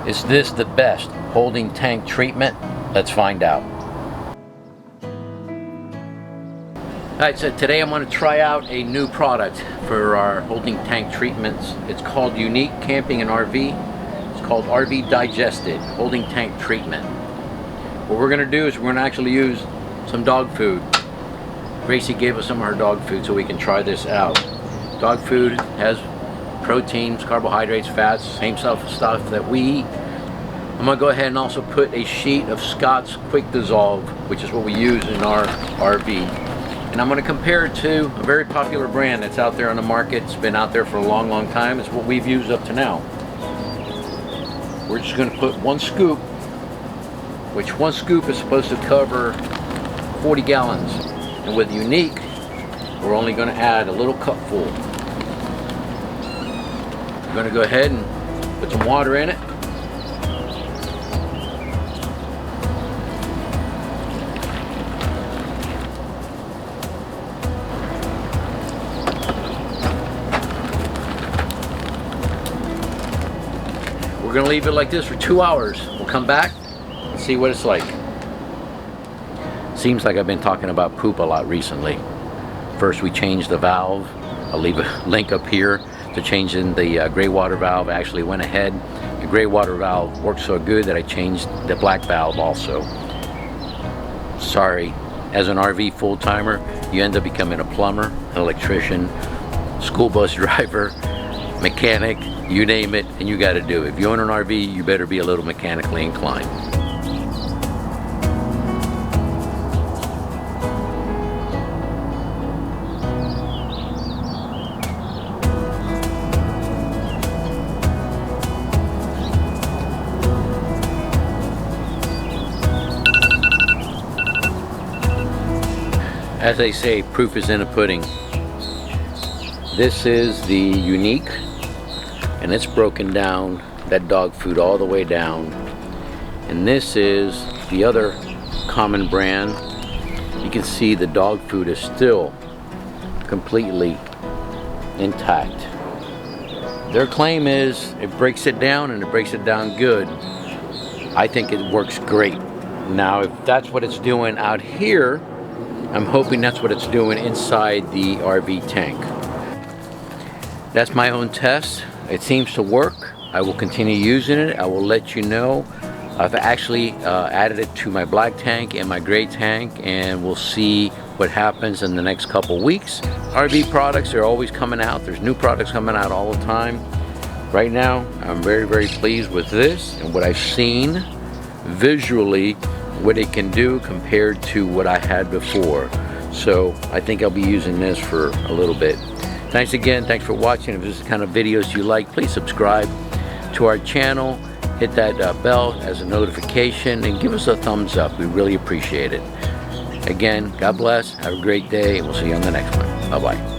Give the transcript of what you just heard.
Is this the best holding tank treatment? Let's find out. Alright, so today I'm going to try out a new product for our holding tank treatments. It's called Unique Camping and RV. It's called RV Digested Holding Tank Treatment. What we're going to do is we're going to actually use some dog food. Gracie gave us some of her dog food so we can try this out. Dog food has proteins, carbohydrates, fats, same stuff that we eat. I'm going to go ahead and also put a sheet of Scott's Quick Dissolve, which is what we use in our RV. And I'm going to compare it to a very popular brand that's out there on the market. It's been out there for a long, long time. It's what we've used up to now. We're just going to put one scoop, which one scoop is supposed to cover 40 gallons. And with Unique, we're only going to add a little cupful. We're going to go ahead and put some water in it. We're going to leave it like this for 2 hours. We'll come back and see what it's like. Seems like I've been talking about poop a lot recently. First we changed the valve. I'll leave a link up here to changing the gray water valve. I actually went ahead. The gray water valve worked so good that I changed the black valve also. Sorry, as an RV full-timer, you end up becoming a plumber, an electrician, school bus driver, mechanic, you name it, and you got to do it. If you own an RV, you better be a little mechanically inclined. As they say, proof is in the pudding. This is the Unique, and it's broken down, that dog food all the way down. And this is the other common brand. You can see the dog food is still completely intact. Their claim is it breaks it down, and it breaks it down good. I think it works great. Now, if that's what it's doing out here, I'm hoping that's what it's doing inside the RV tank. That's my own test. It seems to work. I will continue using it. I will let you know. I've actually added it to my black tank and my gray tank, and we'll see what happens in the next couple weeks. RV products are always coming out. There's new products coming out all the time. Right now, I'm very, very pleased with this and what I've seen visually, what it can do compared to what I had before. So I think I'll be using this for a little bit. Thanks again. Thanks for watching. If this is the kind of videos you like, please subscribe to our channel. Hit that bell as a notification and give us a thumbs up. We really appreciate it. Again, God bless. Have a great day, and we'll see you on the next one. Bye-bye.